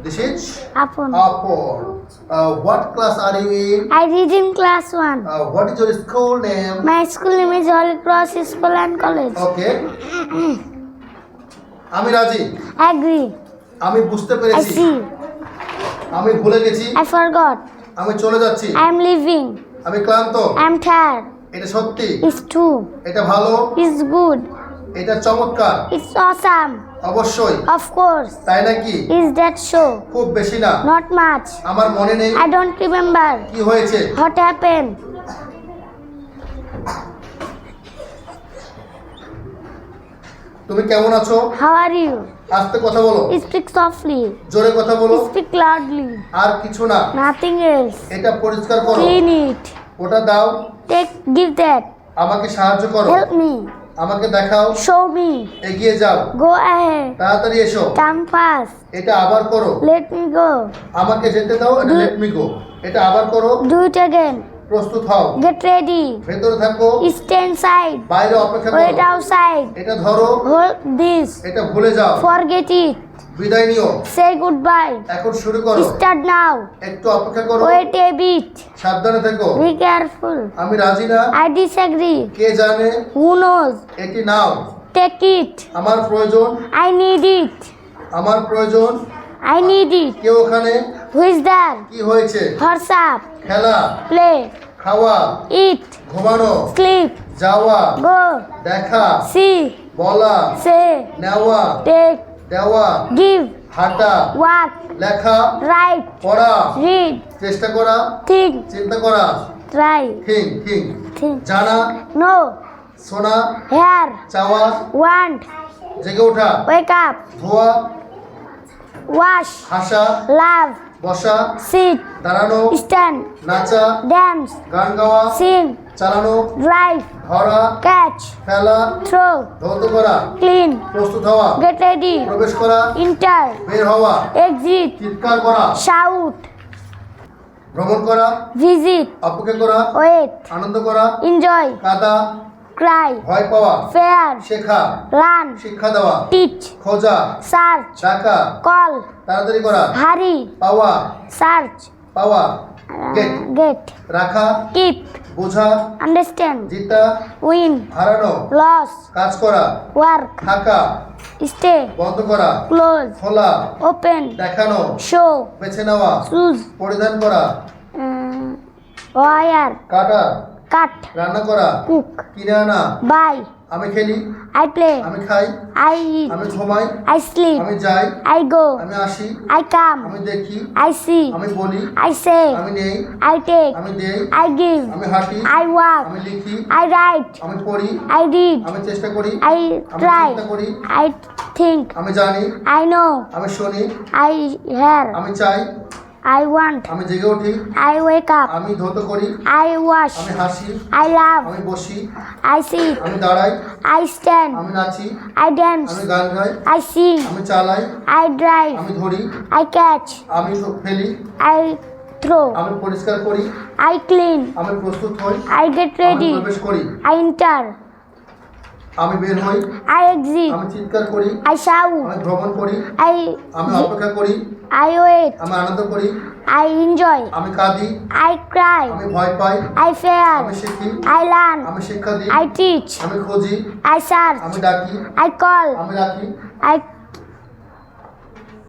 This is Upon. upon. What class are you in? I read in class 1. What is your school name? My school name is Holy Cross School and College. Okay. আমি রাজি। Agree. আমি বুঝতে I পেরেছি। see. আমি ভুলে গেছি। I forgot. আমি চলে যাচ্ছি। I am leaving. আমি ক্লান্ত। I am tired. এটা সত্যি। It's true. এটা ভালো। It's good. এটা চমৎকার। It's awesome. অবশ্যই। Of course. তাই নাকি? Is that so? খুব বেশি না। Not much. আমার মনে নেই। I don't remember. কি হয়েছে? What happened? তুমি কেমন আছো? How are you? আস্তে কথা বলো। Speak softly. জোরে কথা বলো। Speak loudly. আর কিছু না। Nothing else. এটা পরিষ্কার করো। Clean it. ওটা দাও। Give that. আমাকে সাহায্য করো। Help me. আমাকে দেখাও। Show me. এগিয়ে যাও। Go ahead. তাড়াতাড়ি এসো। Come fast. এটা আবার করো। Let me go. আমাকে যেতে দাও। এটা লেট মি গো। এটা আবার করো। Do it again. প্রস্তুত হও। Get ready. ভেতরে থাকো। Stay inside. বাইরে অপেক্ষা Wait করো। outside. এটা ধরো। Hold this. এটা ভুলে যাও। Forget it. বিদায় নিও। Say goodbye. এখন শুরু করো। Start now. একটু অপেক্ষা করো। Wait a bit. সাবধানে থেকো। Be careful. আমি রাজি না। I disagree. কে জানে? Who knows? এটি নাও। Take it. আমার প্রয়োজন। I need it. আমার প্রয়োজন। I need it. কেউ ওখানে? Who is there? কি হয়েছে? Horse up. খেলা, Play. খাওয়া, Eat. ঘুমানো, Sleep. যাওয়া, Go. দেখা, See. বলা, Say. নেওয়া, Take. দেওয়া, Give. হাঁটা, Walk. লেখা, Write. পড়া, Read. চেষ্টা করা, Think. চিন্তা করা, Try. ঠিক, Think. জানা, Know. শোনা, Hear. চাওয়া, Want. জেগে ওঠা, Wake up. ধোয়া, Wash. হাসা, Laugh. বসা, Sit. দাঁড়ানো, Stand. নাচা, Dance. গান গাওয়া, Sing. চালানো, Drive. ধরা, Catch. ফেলা, Throw. ধৌত করা, Clean. প্রস্তুত হওয়া, Get ready. প্রবেশ করা, Enter. বের হওয়া, Exit. চিৎকার করা, Shout. ভ্রমণ করা, Visit. অপেক্ষা করা, Wait. আনন্দ করা, Enjoy. কাদা, Cry. ভয় পাওয়া, Fear. শেখা, Run. শিক্ষা দেওয়া, Teach. খোঁজা, Search. ডাকা, Call. তাড়াতাড়ি করা, Hurry. পাওয়া, Search. Get, Get. রাখা, Keep. বোঝা, Understand. জিতা, Win. হারানো, Loss. কাজ করা, Work. থাকা, Stay. বন্ধ করা, Close. খোলা, Open. দেখানো, Show. বেছে নেওয়া, Choose. পরিধান করা, Wire. কাটা, Cut. রান্না করা, Cook. কিনে আনা, Buy. আমি খেলি, I play. আমি খাই, I eat. আমি ঘুমাই, I sleep. আমি যাই, I go. আমি আসি, I come. আমি দেখি, I see. আমি বলি, I say. আমি নেই, I take. আমি দেই, I give. আমি হাঁটি, I walk. আমি লিখি, I write. আমি পড়ি, I read. আমি চেষ্টা করি, I আমি try. চিন্তা করি, I think. আমি জানি, I know. আমি শুনি, I hear. আমি চাই, I want. আমি জেগে উঠি, I wake up. আমি ধৌত করি, I wash. আমি হাসি, I laugh. আমি বসি, I sit. আমি দাঁড়াই, I stand. আমি নাচি, I dance. আমি গান গাই, I sing. আমি চালাই, I drive. আমি ধরি, I catch. আমি ফেলি, I throw. আমি পরিষ্কার করি, I clean. আমি প্রস্তুত হই, I get আমি ready. প্রবেশ করি, I enter. আমি বের হই, I exit. আমি চিৎকার করি, I shout. আমি ভ্রমণ করি, I আমি অপেক্ষা করি, I wait. আমি আনন্দ করি, I enjoy. আমি কাঁদি, I cry. আমি ভয় পাই, I fear. আমি শিখি, I learn. আমি শিক্ষা দিই, I teach. আমি খুঁজি, I search. আমি ডাকি, I call. আমি রাখি, I